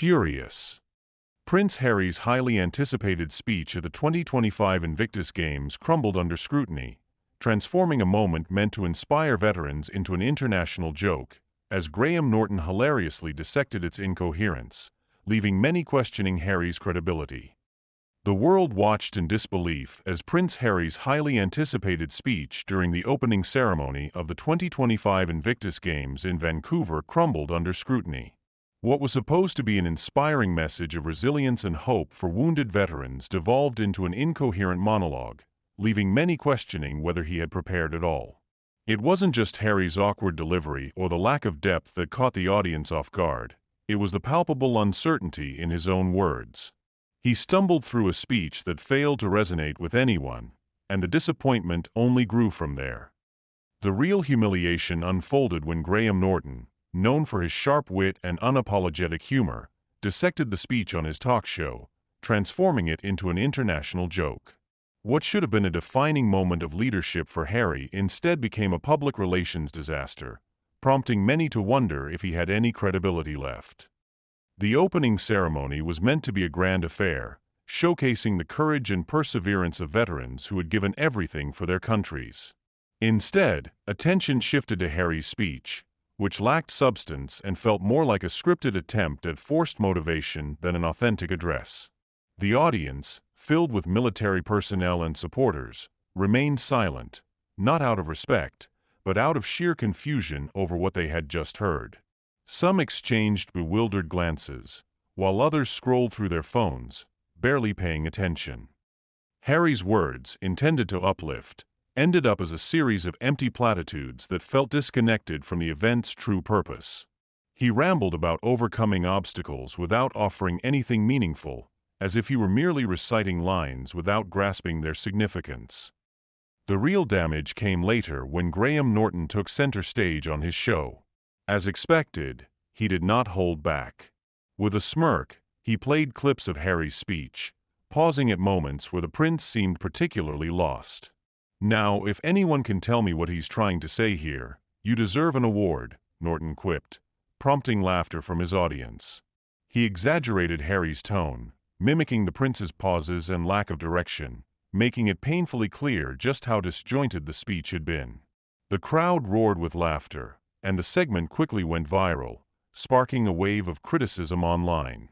Furious. Prince Harry's highly anticipated speech at the 2025 Invictus Games crumbled under scrutiny, transforming a moment meant to inspire veterans into an international joke, as Graham Norton hilariously dissected its incoherence, leaving many questioning Harry's credibility. The world watched in disbelief as Prince Harry's highly anticipated speech during the opening ceremony of the 2025 Invictus Games in Vancouver crumbled under scrutiny. What was supposed to be an inspiring message of resilience and hope for wounded veterans devolved into an incoherent monologue, leaving many questioning whether he had prepared at all. It wasn't just Harry's awkward delivery or the lack of depth that caught the audience off guard, it was the palpable uncertainty in his own words. He stumbled through a speech that failed to resonate with anyone, and the disappointment only grew from there. The real humiliation unfolded when Graham Norton, known for his sharp wit and unapologetic humor, dissected the speech on his talk show, transforming it into an international joke. What should have been a defining moment of leadership for Harry instead became a public relations disaster, prompting many to wonder if he had any credibility left. The opening ceremony was meant to be a grand affair, showcasing the courage and perseverance of veterans who had given everything for their countries. Instead, attention shifted to Harry's speech, which lacked substance and felt more like a scripted attempt at forced motivation than an authentic address. The audience, filled with military personnel and supporters, remained silent, not out of respect, but out of sheer confusion over what they had just heard. Some exchanged bewildered glances, while others scrolled through their phones, barely paying attention. Harry's words, intended to uplift, ended up as a series of empty platitudes that felt disconnected from the event's true purpose. He rambled about overcoming obstacles without offering anything meaningful, as if he were merely reciting lines without grasping their significance. The real damage came later when Graham Norton took center stage on his show. As expected, he did not hold back. With a smirk, he played clips of Harry's speech, pausing at moments where the prince seemed particularly lost. "Now, if anyone can tell me what he's trying to say here, you deserve an award," Norton quipped, prompting laughter from his audience. He exaggerated Harry's tone, mimicking the prince's pauses and lack of direction, making it painfully clear just how disjointed the speech had been. The crowd roared with laughter, and the segment quickly went viral, sparking a wave of criticism online.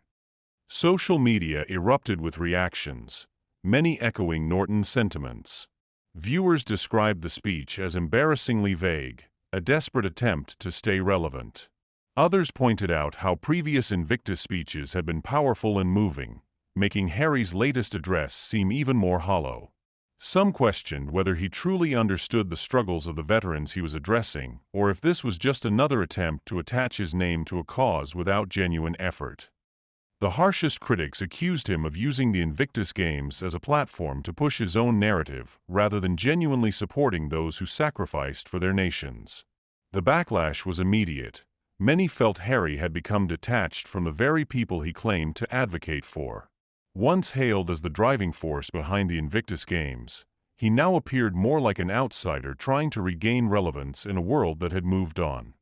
Social media erupted with reactions, many echoing Norton's sentiments. Viewers described the speech as embarrassingly vague, a desperate attempt to stay relevant. Others pointed out how previous Invictus speeches had been powerful and moving, making Harry's latest address seem even more hollow. Some questioned whether he truly understood the struggles of the veterans he was addressing, or if this was just another attempt to attach his name to a cause without genuine effort. The harshest critics accused him of using the Invictus Games as a platform to push his own narrative rather than genuinely supporting those who sacrificed for their nations. The backlash was immediate. Many felt Harry had become detached from the very people he claimed to advocate for. Once hailed as the driving force behind the Invictus Games, he now appeared more like an outsider trying to regain relevance in a world that had moved on.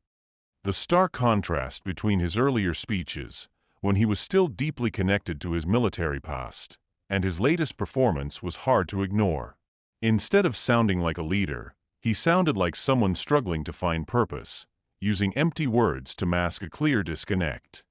The stark contrast between his earlier speeches, when he was still deeply connected to his military past, and his latest performance was hard to ignore. Instead of sounding like a leader, he sounded like someone struggling to find purpose, using empty words to mask a clear disconnect.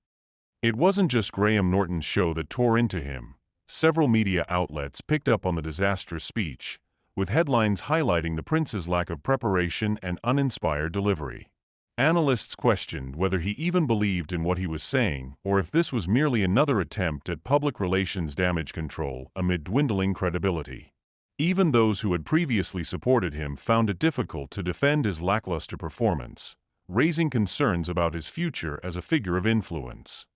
It wasn't just Graham Norton's show that tore into him. Several media outlets picked up on the disastrous speech, with headlines highlighting the prince's lack of preparation and uninspired delivery. Analysts questioned whether he even believed in what he was saying or if this was merely another attempt at public relations damage control amid dwindling credibility. Even those who had previously supported him found it difficult to defend his lackluster performance, raising concerns about his future as a figure of influence.